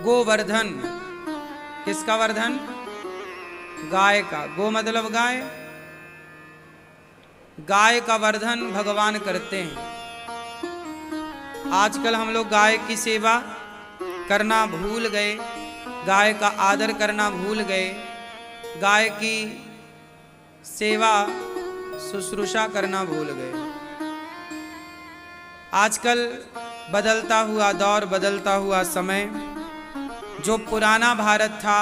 गोवर्धन, किसका वर्धन? गाय का। गो मतलब गाय, गाय का वर्धन भगवान करते हैं। आजकल हम लोग गाय की सेवा करना भूल गए, गाय का आदर करना भूल गए, गाय की सेवा शुश्रूषा करना भूल गए। आजकल बदलता हुआ दौर, बदलता हुआ समय, जो पुराना भारत था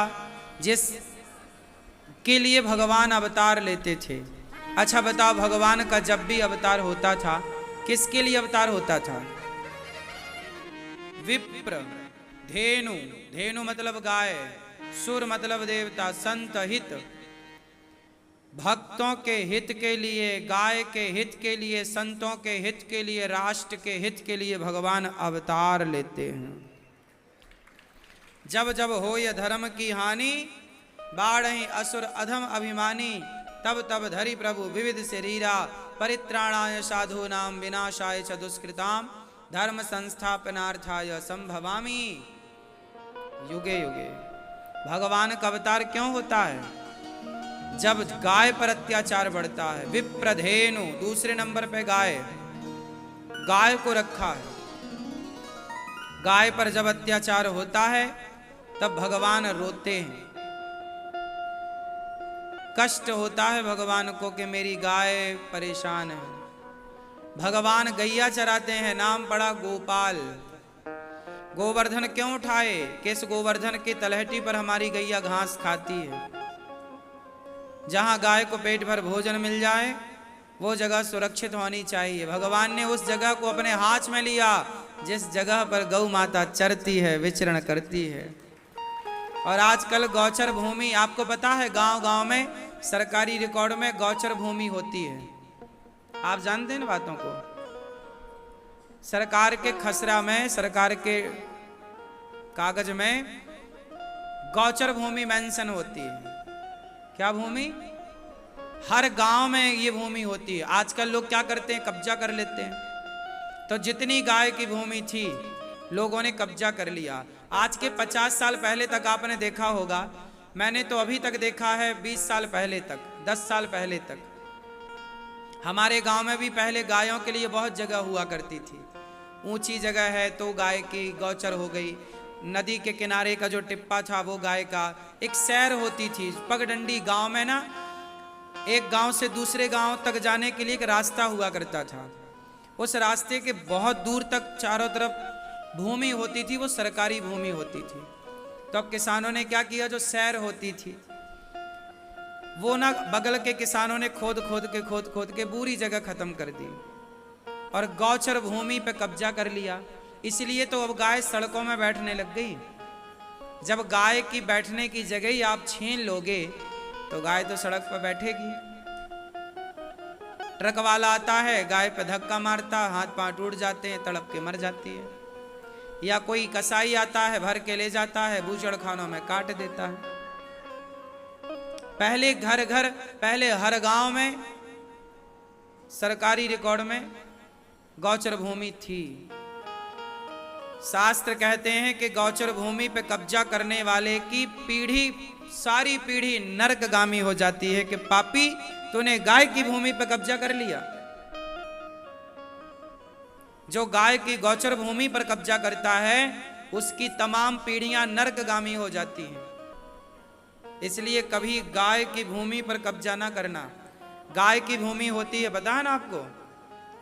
जिस के लिए भगवान अवतार लेते थे। अच्छा बताओ, भगवान का जब भी अवतार होता था किसके लिए अवतार होता था? विप्र, धेनु, धेनु मतलब गाय, सुर मतलब देवता, संत हित, भक्तों के हित के लिए, गाय के हित के लिए, संतों के हित के लिए, राष्ट्र के हित के लिए भगवान अवतार लेते हैं। जब जब हो यह धर्म की हानि, बाढ़हि असुर अधम अभिमानी, तब तब धरि प्रभु विविध शरीरा, परित्राणाय साधूनां विनाशाय च दुष्कृतां, धर्म संस्थापनार्थाय संभवामि युगे युगे। भगवान का अवतार क्यों होता है? जब गाय पर अत्याचार बढ़ता है। विप्रधेनु, दूसरे नंबर पे गाय, गाय को रखा है। गाय पर जब अत्याचार होता है तब भगवान रोते हैं, कष्ट होता है भगवान को कि मेरी गाय परेशान है। भगवान गैया चराते हैं, नाम पड़ा गोपाल। गोवर्धन क्यों उठाए? किस गोवर्धन की तलहटी पर हमारी गैया घास खाती है। जहां गाय को पेट भर भोजन मिल जाए वो जगह सुरक्षित होनी चाहिए। भगवान ने उस जगह को अपने हाथ में लिया जिस जगह पर गौ माता चरती है, विचरण करती है। और आजकल गौचर भूमि, आपको पता है गांव गांव में सरकारी रिकॉर्ड में गौचर भूमि होती है। आप जानते हैं इन बातों को? सरकार के खसरा में, सरकार के कागज में गौचर भूमि मेंशन होती है। क्या भूमि? हर गांव में ये भूमि होती है। आजकल लोग क्या करते हैं? कब्जा कर लेते हैं। तो जितनी गाय की भूमि थी लोगों ने कब्जा कर लिया। आज के 50 साल पहले तक आपने देखा होगा, मैंने तो अभी तक देखा है 20 साल पहले तक, 10 साल पहले तक हमारे गांव में भी पहले गायों के लिए बहुत जगह हुआ करती थी। ऊंची जगह है तो गाय की गौचर हो गई, नदी के किनारे का जो टिप्पा था वो गाय का। एक सैर होती थी पगडंडी गांव में ना, एक गांव से दूसरे गांव तक जाने के लिए एक रास्ता हुआ करता था। उस रास्ते के बहुत दूर तक चारों तरफ भूमि होती थी, वो सरकारी भूमि होती थी। तो अब किसानों ने क्या किया, जो सैर होती थी वो ना बगल के किसानों ने खोद खोद के पूरी जगह खत्म कर दी और गौचर भूमि पे कब्जा कर लिया। इसलिए तो अब गाय सड़कों में बैठने लग गई। जब गाय की बैठने की जगह ही आप छीन लोगे तो गाय तो सड़क पर बैठेगी। ट्रक वाला आता है, गाय पे धक्का मारता, हाथ पांव टूट जाते हैं, तड़प के मर जाती है। या कोई कसाई आता है, भर के ले जाता है, बूचड़ खानों में काट देता है। पहले पहले हर गांव में सरकारी रिकॉर्ड में गौचर भूमि थी। शास्त्र कहते हैं कि गौचर भूमि पे कब्जा करने वाले की पीढ़ी, सारी पीढ़ी नरकगामी हो जाती है कि पापी तूने गाय की भूमि पे कब्जा कर लिया। जो गाय की गौचर भूमि पर कब्जा करता है उसकी तमाम पीढ़ियां नरकगामी हो जाती हैं। इसलिए कभी गाय की भूमि पर कब्जा ना करना। गाय की भूमि होती है, पता है ना आपको,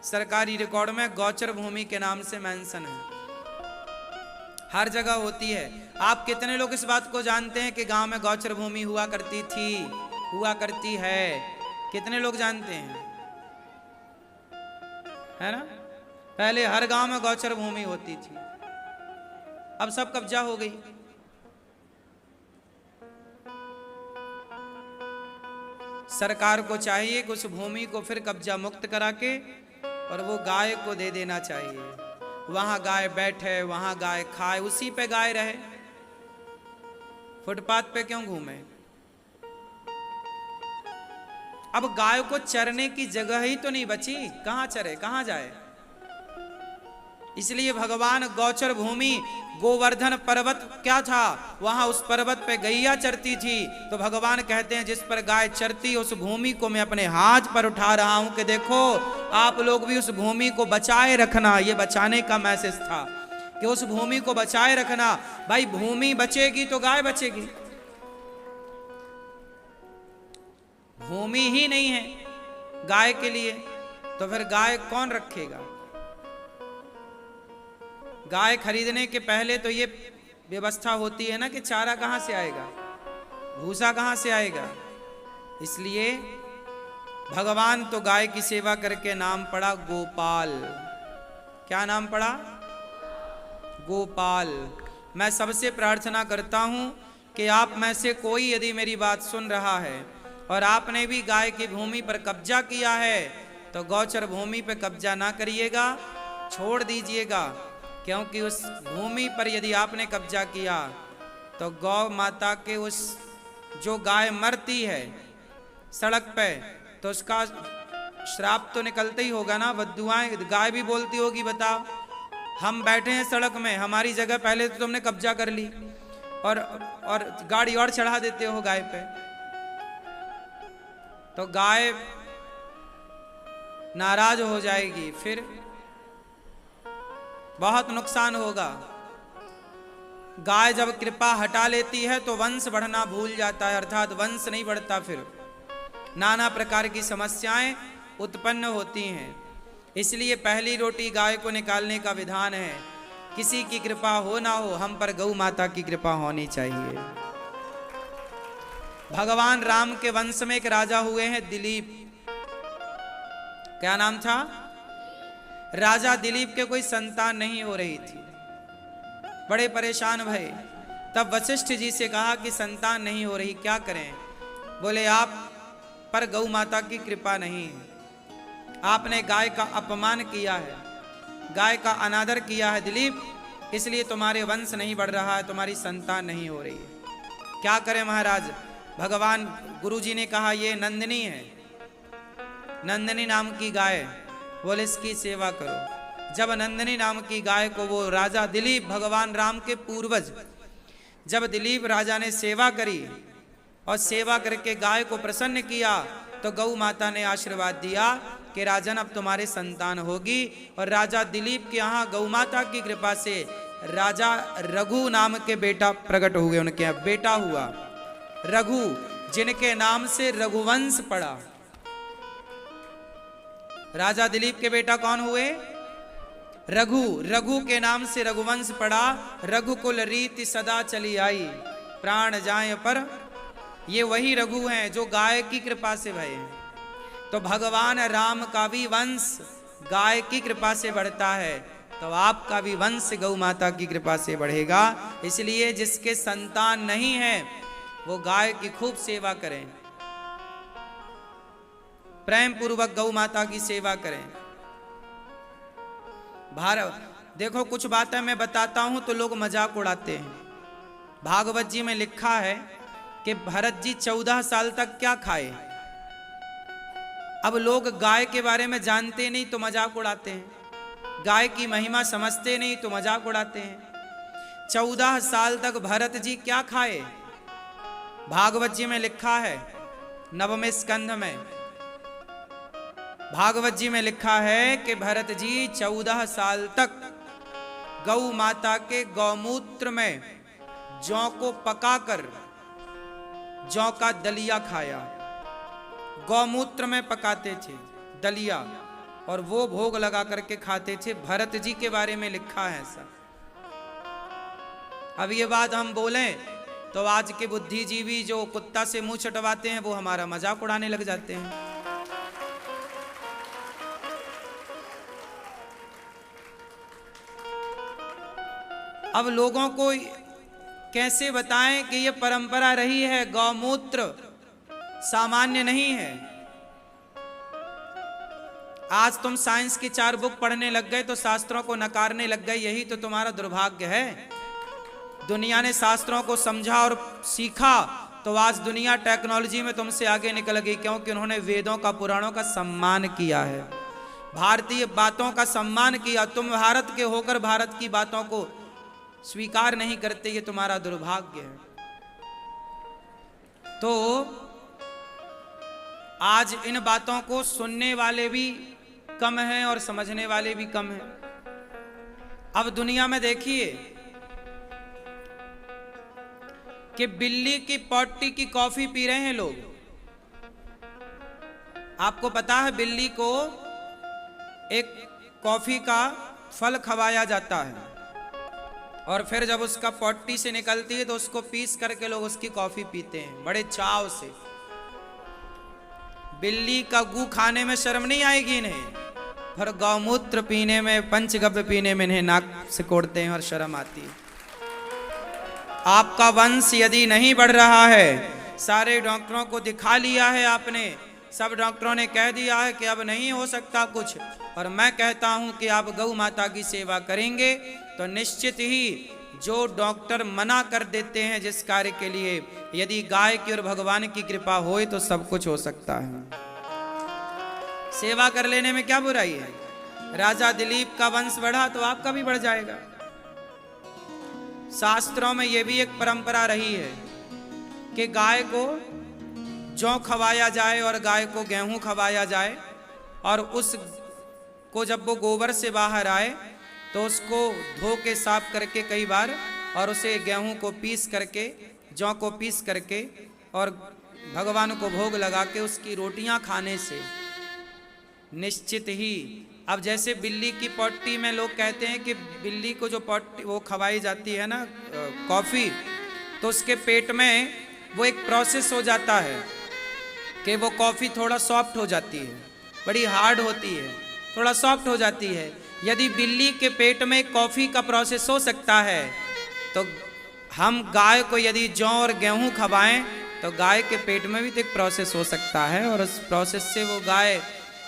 सरकारी रिकॉर्ड में गौचर भूमि के नाम से मेंशन है, हर जगह होती है। आप कितने लोग इस बात को जानते हैं कि गांव में गौचर भूमि हुआ करती थी, हुआ करती है? कितने लोग जानते हैं? है ना? पहले हर गांव में गौचर भूमि होती थी, अब सब कब्जा हो गई। सरकार को चाहिए कि उस भूमि को फिर कब्जा मुक्त करा के और वो गाय को दे देना चाहिए। वहां गाय बैठे, वहां गाय खाए, उसी पे गाय रहे। फुटपाथ पे क्यों घूमे? अब गाय को चरने की जगह ही तो नहीं बची, कहां चरे, कहां जाए? इसलिए भगवान गौचर भूमि गोवर्धन पर्वत क्या था, वहां उस पर्वत पे गैया चरती थी। तो भगवान कहते हैं जिस पर गाय चरती उस भूमि को मैं अपने हाथ पर उठा रहा हूं कि देखो आप लोग भी उस भूमि को बचाए रखना। ये बचाने का मैसेज था कि उस भूमि को बचाए रखना। भाई भूमि बचेगी तो गाय बचेगी। भूमि ही नहीं है गाय के लिए तो फिर गाय कौन रखेगा। गाय खरीदने के पहले तो ये व्यवस्था होती है ना कि चारा कहां से आएगा, भूसा कहां से आएगा। इसलिए भगवान तो गाय की सेवा करके नाम पड़ा गोपाल। क्या नाम पड़ा? गोपाल। मैं सबसे प्रार्थना करता हूं कि आप में से कोई यदि मेरी बात सुन रहा है और आपने भी गाय की भूमि पर कब्जा किया है तो गौचर भूमि पर कब्जा ना करिएगा, छोड़ दीजिएगा। क्योंकि उस भूमि पर यदि आपने कब्जा किया तो गौ माता के उस जो गाय मरती है सड़क पे तो उसका श्राप तो निकलता ही होगा ना। बद्दुआएं गाय भी बोलती होगी, बताओ हम बैठे हैं सड़क में, हमारी जगह पहले तो तुमने कब्जा कर ली और गाड़ी और चढ़ा देते हो गाय पे, तो गाय नाराज हो जाएगी, फिर बहुत नुकसान होगा। गाय जब कृपा हटा लेती है तो वंश बढ़ना भूल जाता है, अर्थात वंश नहीं बढ़ता, फिर नाना प्रकार की समस्याएं उत्पन्न होती हैं। इसलिए पहली रोटी गाय को निकालने का विधान है। किसी की कृपा हो ना हो, हम पर गौ माता की कृपा होनी चाहिए। भगवान राम के वंश में एक राजा हुए हैं दिलीप। क्या नाम था? राजा दिलीप के कोई संतान नहीं हो रही थी, बड़े परेशान भये। तब वशिष्ठ जी से कहा कि संतान नहीं हो रही, क्या करें? बोले आप पर गौ माता की कृपा नहीं है, आपने गाय का अपमान किया है, गाय का अनादर किया है दिलीप, इसलिए तुम्हारे वंश नहीं बढ़ रहा है, तुम्हारी संतान नहीं हो रही है। क्या करें महाराज? भगवान गुरुजी ने कहा ये नंदिनी है, नंदिनी नाम की गाय, बोले इसकी सेवा करो। जब नंदिनी नाम की गाय को वो राजा दिलीप, भगवान राम के पूर्वज, जब दिलीप राजा ने सेवा करी और सेवा करके गाय को प्रसन्न किया तो गौ माता ने आशीर्वाद दिया कि राजन अब तुम्हारे संतान होगी। और राजा दिलीप के यहाँ गौ माता की कृपा से राजा रघु नाम के बेटा प्रकट हुए, उनके यहाँ बेटा हुआ रघु, जिनके नाम से रघुवंश पड़ा। राजा दिलीप के बेटा कौन हुए? रघु। रघु के नाम से रघुवंश पड़ा। रघुकुल रीति सदा चली आई, प्राण जाए पर। ये वही रघु हैं जो गाय की कृपा से भये हैं। तो भगवान राम का भी वंश गाय की कृपा से बढ़ता है, तो आपका भी वंश गौ माता की कृपा से बढ़ेगा। इसलिए जिसके संतान नहीं है वो गाय की खूब सेवा करें, प्रेम पूर्वक गौ माता की सेवा करें। भारत देखो, कुछ बातें मैं बताता हूं तो लोग मजाक उड़ाते हैं। भागवत जी में लिखा है कि भरत जी 14 साल तक क्या खाए। अब लोग गाय के बारे में जानते नहीं तो मजाक उड़ाते हैं, गाय की महिमा समझते नहीं तो मजाक उड़ाते हैं। 14 साल तक भरत जी क्या खाए? भागवत जी में लिखा है, नवमे स्कंध में भागवत जी में लिखा है कि भरत जी 14 साल तक गौ माता के गौमूत्र में जौ को पकाकर जौ का दलिया खाया। गौमूत्र में पकाते थे दलिया और वो भोग लगा करके खाते थे। भरत जी के बारे में लिखा है ऐसा। अब ये बात हम बोलें तो आज के बुद्धिजीवी जो कुत्ता से मुंह चटवाते हैं वो हमारा मजाक उड़ाने लग जाते हैं। अब लोगों को कैसे बताएं कि ये परंपरा रही है, गौमूत्र सामान्य नहीं है। आज तुम साइंस की 4 बुक पढ़ने लग गए तो शास्त्रों को नकारने लग गए, यही तो तुम्हारा दुर्भाग्य है। दुनिया ने शास्त्रों को समझा और सीखा तो आज दुनिया टेक्नोलॉजी में तुमसे आगे निकल गई, क्योंकि उन्होंने वेदों का पुराणों का सम्मान किया है। भारतीय बातों का सम्मान किया, तुम भारत के होकर भारत की बातों को स्वीकार नहीं करते, ये तुम्हारा दुर्भाग्य है। तो आज इन बातों को सुनने वाले भी कम हैं और समझने वाले भी कम हैं। अब दुनिया में देखिए कि बिल्ली की पोटी की कॉफी पी रहे हैं लोग। आपको पता है बिल्ली को एक कॉफी का फल खवाया जाता है और फिर जब उसका पोटी से निकलती है तो उसको पीस करके लोग उसकी कॉफी पीते हैं बड़े चाव से। बिल्ली का गू खाने में शर्म नहीं आएगी इन्हें, पर गौमूत्र पीने में, पंचगव्य पीने में इन्हें नाक से कोड़ते हैं और शर्म आती है। आपका वंश यदि नहीं बढ़ रहा है, सारे डॉक्टरों को दिखा लिया है आपने, सब डॉक्टरों ने कह दिया है कि अब नहीं हो सकता कुछ, और मैं कहता हूं कि आप गौ माता की सेवा करेंगे तो निश्चित ही जो डॉक्टर मना कर देते हैं जिस कार्य के लिए, यदि गाय की और भगवान की कृपा होए तो सब कुछ हो सकता है। सेवा कर लेने में क्या बुराई है? राजा दिलीप का वंश बढ़ा तो आपका भी बढ़ जाएगा। शास्त्रों में यह भी एक परंपरा रही है कि गाय को जौ खवाया जाए और गाय को गेहूं खवाया जाए, और उसको जब वो गोबर से बाहर आए तो उसको धो के साफ करके कई बार, और उसे गेहूं को पीस करके, जौ को पीस करके और भगवान को भोग लगा के उसकी रोटियां खाने से निश्चित ही, अब जैसे बिल्ली की पोटी में लोग कहते हैं कि बिल्ली को जो पोटी वो खवाई जाती है ना कॉफ़ी, तो उसके पेट में वो एक प्रोसेस हो जाता है कि वो कॉफ़ी थोड़ा सॉफ्ट हो जाती है, बड़ी हार्ड होती है, थोड़ा सॉफ्ट हो जाती है। यदि बिल्ली के पेट में कॉफ़ी का प्रोसेस हो सकता है तो हम गाय को यदि जौ और गेहूं खवाएं तो गाय के पेट में भी तो एक प्रोसेस हो सकता है, और उस प्रोसेस से वो गाय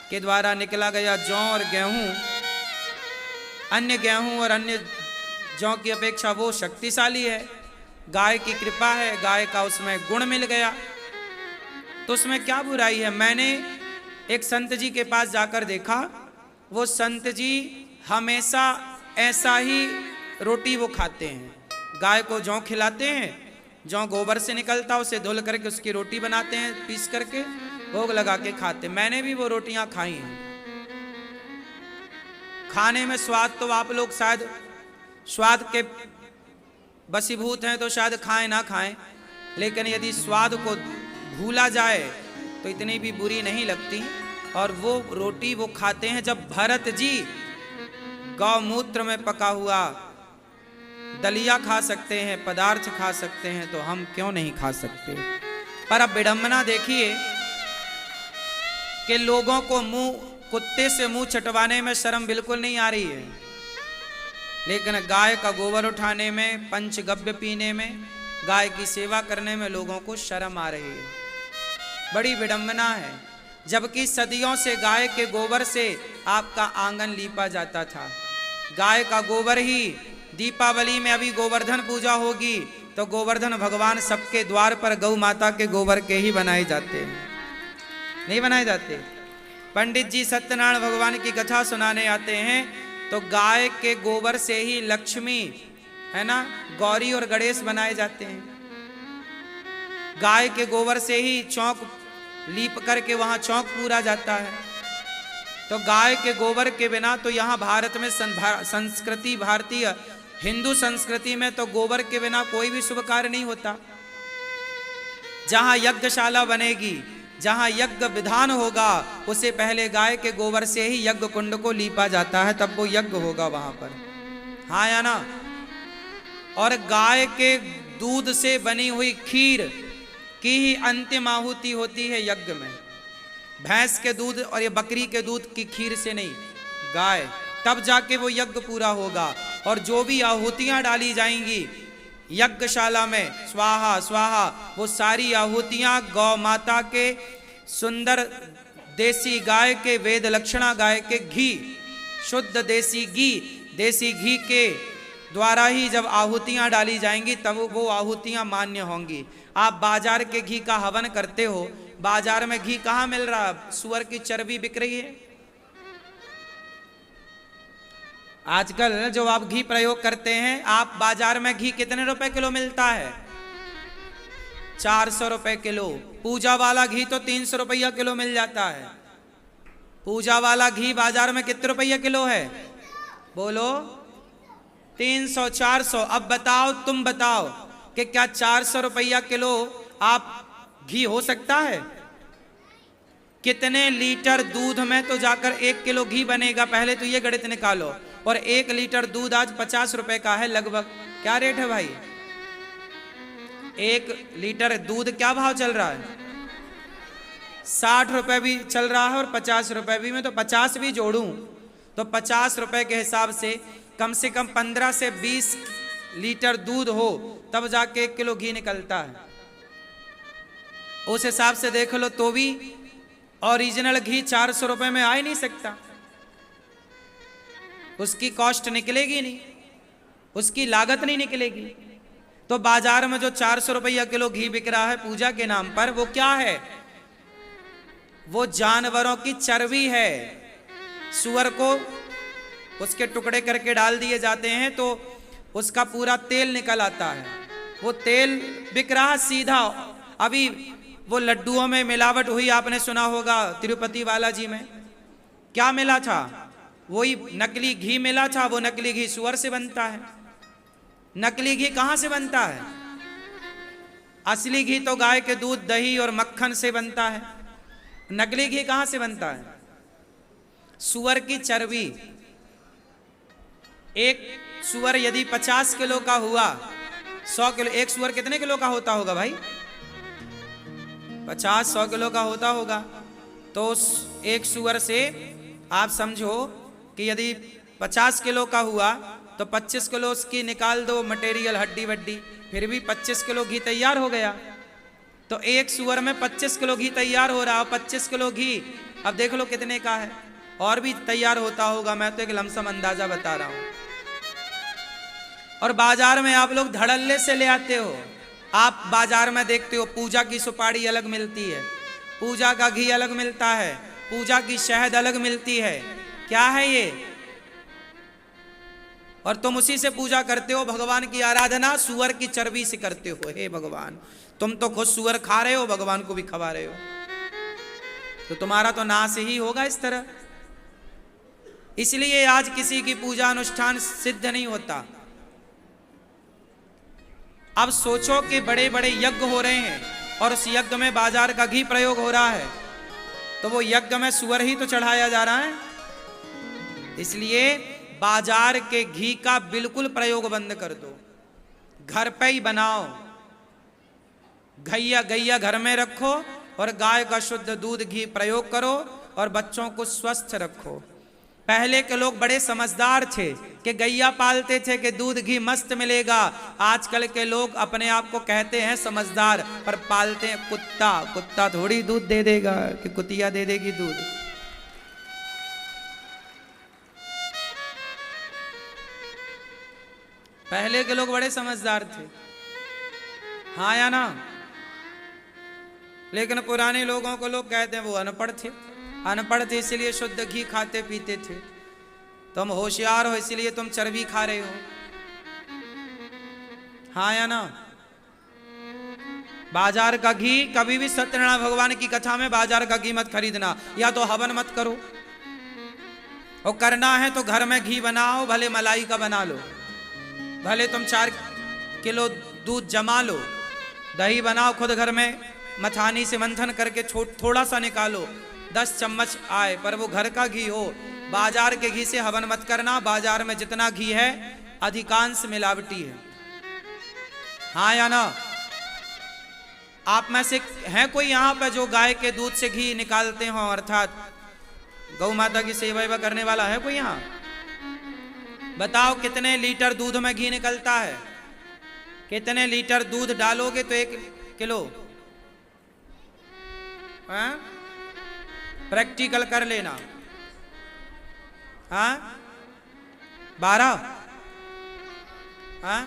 के द्वारा निकला गया जौ और गेहूं, अन्य गेहूं और अन्य जौ की अपेक्षा वो शक्तिशाली है। गाय की कृपा है, गाय का उसमें गुण मिल गया, तो उसमें क्या बुराई है। मैंने एक संत जी के पास जाकर देखा, वो संत जी हमेशा ऐसा ही रोटी वो खाते हैं, गाय को जौ खिलाते हैं, जौ गोबर से निकलता उसे धुल करके उसकी रोटी बनाते हैं, पीस करके भोग लगा के खाते। मैंने भी वो रोटियां खाई हैं। खाने में स्वाद तो आप लोग शायद स्वाद के बसीभूत हैं तो शायद खाएं ना खाएं, लेकिन यदि स्वाद को भूला जाए तो इतनी भी बुरी नहीं लगती। और वो रोटी वो खाते हैं। जब भरत जी गौमूत्र में पका हुआ दलिया खा सकते हैं, पदार्थ खा सकते हैं, तो हम क्यों नहीं खा सकते। पर अब विडंबना देखिए कि लोगों को कुत्ते से मुंह चटवाने में शर्म बिल्कुल नहीं आ रही है, लेकिन गाय का गोबर उठाने में, पंचगव्य पीने में, गाय की सेवा करने में लोगों को शर्म आ रही है। बड़ी विडंबना है। जबकि सदियों से गाय के गोबर से आपका आंगन लीपा जाता था। गाय का गोबर ही, दीपावली में अभी गोवर्धन पूजा होगी तो गोवर्धन भगवान सबके द्वार पर गौ माता के गोबर के ही बनाए जाते हैं, नहीं बनाए जाते। पंडित जी सत्यनारायण भगवान की कथा सुनाने आते हैं तो गाय के गोबर से ही लक्ष्मी, है ना, गौरी और गणेश बनाए जाते हैं। गाय के गोबर से ही चौक लीप करके वहां चौक पूरा जाता है। तो गाय के गोबर के बिना तो यहाँ भारत में संस्कृति, भारतीय हिंदू संस्कृति में तो गोबर के बिना कोई भी शुभ कार्य नहीं होता। जहां यज्ञशाला बनेगी, जहां यज्ञ विधान होगा, उसे पहले गाय के गोबर से ही यज्ञ कुंड को लीपा जाता है, तब वो यज्ञ होगा वहां पर, हाँ या ना। और गाय के दूध से बनी हुई खीर की ही अंतिम आहुति होती है यज्ञ में। भैंस के दूध और ये बकरी के दूध की खीर से नहीं, गाय, तब जाके वो यज्ञ पूरा होगा। और जो भी आहुतियां डाली जाएंगी यज्ञशाला में, स्वाहा स्वाहा, वो सारी आहुतियां गौ माता के सुंदर देसी गाय के, वेद लक्षणा गाय के घी, शुद्ध देसी घी के द्वारा ही जब आहुतियां डाली जाएंगी तब वो आहुतियां मान्य होंगी। आप बाजार के घी का हवन करते हो, बाजार में घी कहाँ मिल रहा है? सुअर की चर्बी बिक रही है, आजकल जो आप घी प्रयोग करते हैं, आप बाजार में घी कितने रुपए किलो मिलता है? 400 रुपए किलो। पूजा वाला घी तो 300 रुपया किलो मिल जाता है। पूजा वाला घी बाजार में कितने रुपया किलो है? बोलो 300 400। अब बताओ, तुम बताओ कि क्या 400 रुपया किलो आप घी हो सकता है? कितने लीटर दूध में तो जाकर 1 किलो घी बनेगा? पहले तो ये गणित निकालो। और 1 लीटर दूध आज 50 रुपए का है लगभग। क्या रेट है भाई? 1 लीटर दूध क्या भाव चल रहा है? 60 रुपए भी चल रहा है और 50 रुपए भी। मैं तो 50 भी जोड़ूं तो 50 रुपए के हिसाब से कम 15 से 20 लीटर दूध हो तब जाके 1 किलो घी निकलता है। उस हिसाब से देख लो तो भी ओरिजिनल घी 400 रुपए में आ ही नहीं सकता। उसकी कॉस्ट निकलेगी नहीं, उसकी लागत नहीं निकलेगी। तो बाजार में जो 400 रुपया किलो घी बिक रहा है पूजा के नाम पर, वो क्या है? वो जानवरों की चर्बी है। सुअर को उसके टुकड़े करके डाल दिए जाते हैं तो उसका पूरा तेल निकल आता है। वो तेल बिक रहा सीधा। अभी वो लड्डुओं में मिलावट हुई, आपने सुना होगा तिरुपति बालाजी में क्या मिला था? वही नकली घी मिला था। वो नकली घी सुअर से बनता है। नकली घी कहां से बनता है? असली घी तो गाय के दूध, दही और मक्खन से बनता है। नकली घी कहां से बनता है? सुअर की चर्बी। एक सुअर यदि 50 किलो का हुआ, 100 किलो, एक सुअर कितने किलो का होता होगा भाई? 50-100 किलो का होता होगा। तो उस एक सुअर से आप समझो कि यदि 50 किलो का हुआ तो 25 किलो उसकी निकाल दो मटेरियल, हड्डी वड्डी, फिर भी 25 किलो घी तैयार हो गया। तो एक सुअर में 25 किलो घी तैयार हो रहा है। 25 किलो घी अब देख लो कितने का है। और भी तैयार होता होगा, मैं तो एक लमसम अंदाजा बता रहा हूं। और बाजार में आप लोग धड़ल्ले से ले आते हो। आप बाजार में देखते हो पूजा की सुपारी अलग मिलती है, पूजा का घी अलग मिलता है, पूजा की शहद अलग मिलती है। क्या है ये? और तुम उसी से पूजा करते हो। भगवान की आराधना सुअर की चर्बी से करते हो। हे भगवान, तुम तो खुद सुअर खा रहे हो, भगवान को भी खवा रहे हो, तो तुम्हारा तो नाश ही होगा इस तरह। इसलिए आज किसी की पूजा अनुष्ठान सिद्ध नहीं होता। अब सोचो कि बड़े बड़े यज्ञ हो रहे हैं और उस यज्ञ में बाजार का घी प्रयोग हो रहा है, तो वो यज्ञ में सुअर ही तो चढ़ाया जा रहा है। इसलिए बाजार के घी का बिल्कुल प्रयोग बंद कर दो। घर पे ही बनाओ। गैया घर में रखो और गाय का शुद्ध दूध घी प्रयोग करो और बच्चों को स्वस्थ रखो। पहले के लोग बड़े समझदार थे कि गैया पालते थे कि दूध घी मस्त मिलेगा। आजकल के लोग अपने आप को कहते हैं समझदार, पर पालते हैं कुत्ता। कुत्ता थोड़ी दूध दे देगा कि कुतिया दे देगी दूध। पहले के लोग बड़े समझदार थे, हाँ या ना? लेकिन पुराने लोगों को लोग कहते हैं वो अनपढ़ थे। अनपढ़ थे इसलिए शुद्ध घी खाते पीते थे। तुम होशियार हो इसलिए तुम चर्बी खा रहे हो, हाँ या ना? बाजार का घी कभी भी, सत्यनारायण भगवान की कथा में बाजार का घी मत खरीदना, या तो हवन मत करो, और करना है तो घर में घी बनाओ, भले मलाई का बना लो, भले तुम 4 किलो दूध जमा लो, दही बनाओ खुद घर में, मथानी से मंथन करके थोड़ा सा निकालो, 10 चम्मच आए, पर वो घर का घी हो। बाजार के घी से हवन मत करना। बाजार में जितना घी है अधिकांश मिलावटी है, हाँ या ना? आप में से है कोई यहाँ पे जो गाय के दूध से घी निकालते हो, अर्थात गौ माता की सेवा करने वाला है कोई यहाँ? बताओ कितने लीटर दूध में घी निकलता है? कितने लीटर दूध डालोगे तो 1 किलो? प्रैक्टिकल कर लेना। हाँ 12? हाँ